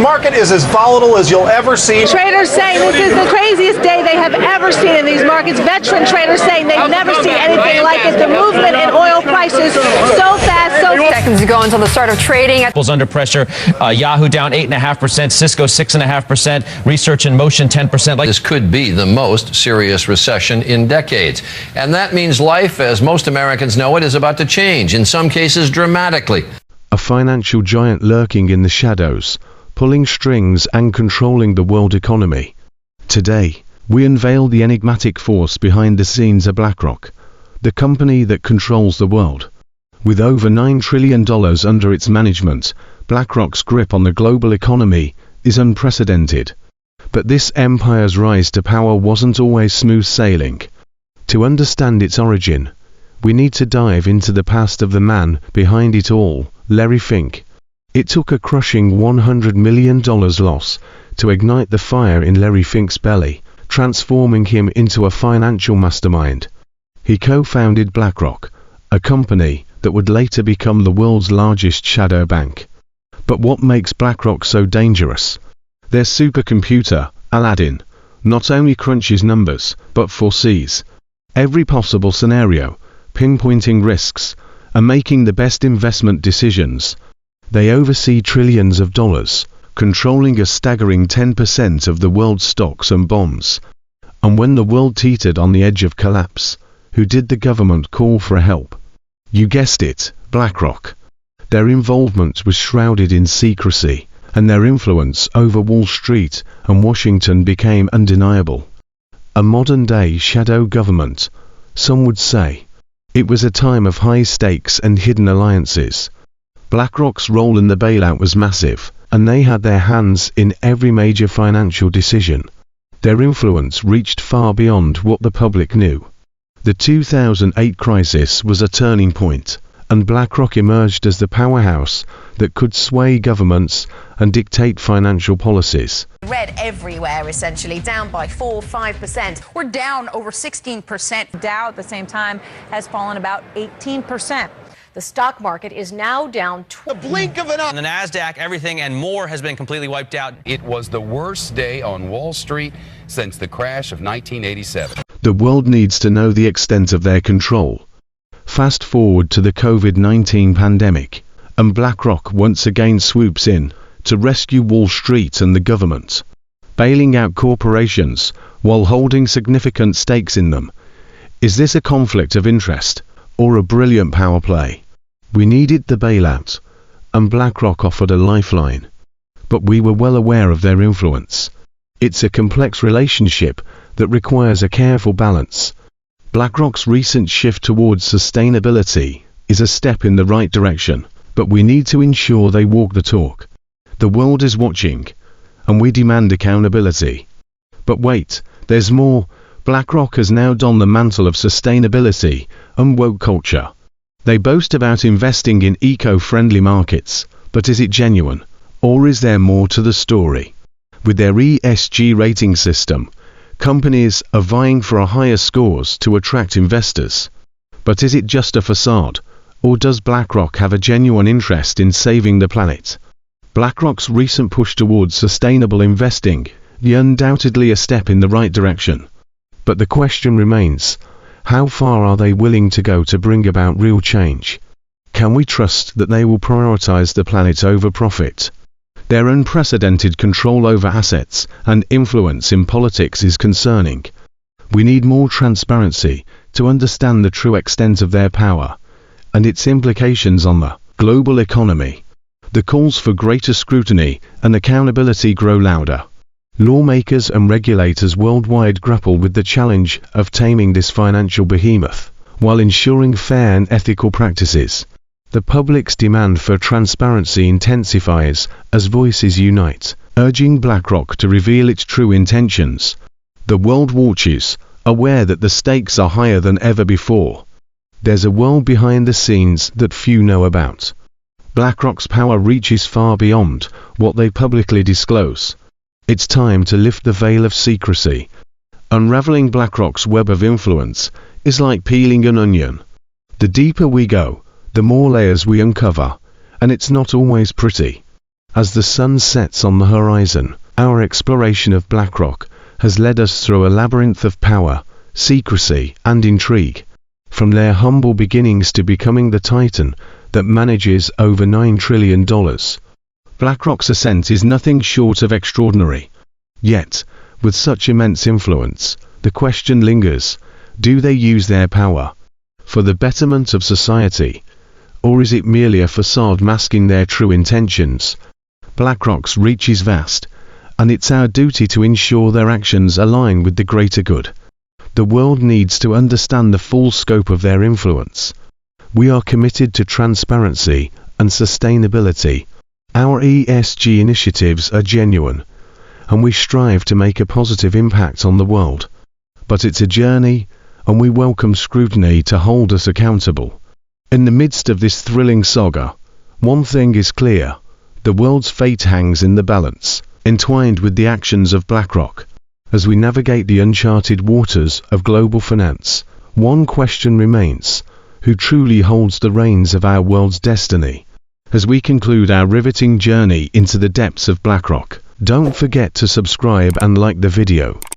Market is as volatile as you'll ever see. Traders saying this is the craziest day they have ever seen in these markets. Veteran traders saying they've never seen anything like it. The movement in oil prices so fast, so seconds ago until the start of trading. Apple's under pressure. Yahoo down 8.5%, Cisco 6.5%, Research in Motion 10%. This could be the most serious recession in decades. And that means life, as most Americans know it, is about to change, in some cases dramatically. A financial giant lurking in the shadows, pulling strings and controlling the world economy. Today, we unveil the enigmatic force behind the scenes of BlackRock, the company that controls the world. With over $9 trillion under its management, BlackRock's grip on the global economy is unprecedented. But this empire's rise to power wasn't always smooth sailing. To understand its origin, we need to dive into the past of the man behind it all, Larry Fink. It took a crushing $100 million loss to ignite the fire in Larry Fink's belly, transforming him into a financial mastermind. He co-founded BlackRock, a company that would later become the world's largest shadow bank. But what makes BlackRock so dangerous? Their supercomputer, Aladdin, not only crunches numbers, but foresees every possible scenario, pinpointing risks, and making the best investment decisions. They oversee trillions of dollars, controlling a staggering 10% of the world's stocks and bonds. And when the world teetered on the edge of collapse, who did the government call for help? You guessed it, BlackRock. Their involvement was shrouded in secrecy, and their influence over Wall Street and Washington became undeniable. A modern-day shadow government, some would say. It was a time of high stakes and hidden alliances. BlackRock's role in the bailout was massive, and they had their hands in every major financial decision. Their influence reached far beyond what the public knew. The 2008 crisis was a turning point, and BlackRock emerged as the powerhouse that could sway governments and dictate financial policies. Red everywhere, essentially, down by 4-5%. We're down over 16%. Dow at the same time has fallen about 18%. The stock market is now down. The blink of an eye. On the NASDAQ, everything and more has been completely wiped out. It was the worst day on Wall Street since the crash of 1987. The world needs to know the extent of their control. Fast forward to the COVID-19 pandemic, and BlackRock once again swoops in to rescue Wall Street and the government, bailing out corporations while holding significant stakes in them. Is this a conflict of interest, or a brilliant power play? We needed the bailout, and BlackRock offered a lifeline. But we were well aware of their influence. It's a complex relationship that requires a careful balance. BlackRock's recent shift towards sustainability is a step in the right direction, but we need to ensure they walk the talk. The world is watching, and we demand accountability. But wait, there's more. BlackRock has now donned the mantle of sustainability and woke culture. They boast about investing in eco-friendly markets, but is it genuine, or is there more to the story? With their ESG rating system, companies are vying for higher scores to attract investors. But is it just a facade, or does BlackRock have a genuine interest in saving the planet? BlackRock's recent push towards sustainable investing is undoubtedly a step in the right direction. But the question remains, how far are they willing to go to bring about real change? Can we trust that they will prioritize the planet over profit? Their unprecedented control over assets and influence in politics is concerning. We need more transparency to understand the true extent of their power and its implications on the global economy. The calls for greater scrutiny and accountability grow louder. Lawmakers and regulators worldwide grapple with the challenge of taming this financial behemoth, while ensuring fair and ethical practices. The public's demand for transparency intensifies as voices unite, urging BlackRock to reveal its true intentions. The world watches, aware that the stakes are higher than ever before. There's a world behind the scenes that few know about. BlackRock's power reaches far beyond what they publicly disclose. It's time to lift the veil of secrecy. Unraveling BlackRock's web of influence is like peeling an onion. The deeper we go, the more layers we uncover, and it's not always pretty. As the sun sets on the horizon, our exploration of BlackRock has led us through a labyrinth of power, secrecy, and intrigue. From their humble beginnings to becoming the titan that manages over $9 trillion. BlackRock's ascent is nothing short of extraordinary. Yet, with such immense influence, the question lingers, do they use their power for the betterment of society, or is it merely a facade masking their true intentions? BlackRock's reach is vast, and it's our duty to ensure their actions align with the greater good. The world needs to understand the full scope of their influence. We are committed to transparency and sustainability. Our ESG initiatives are genuine, and we strive to make a positive impact on the world. But it's a journey, and we welcome scrutiny to hold us accountable. In the midst of this thrilling saga, one thing is clear: the world's fate hangs in the balance, entwined with the actions of BlackRock. As we navigate the uncharted waters of global finance, one question remains: who truly holds the reins of our world's destiny? As we conclude our riveting journey into the depths of BlackRock, don't forget to subscribe and like the video.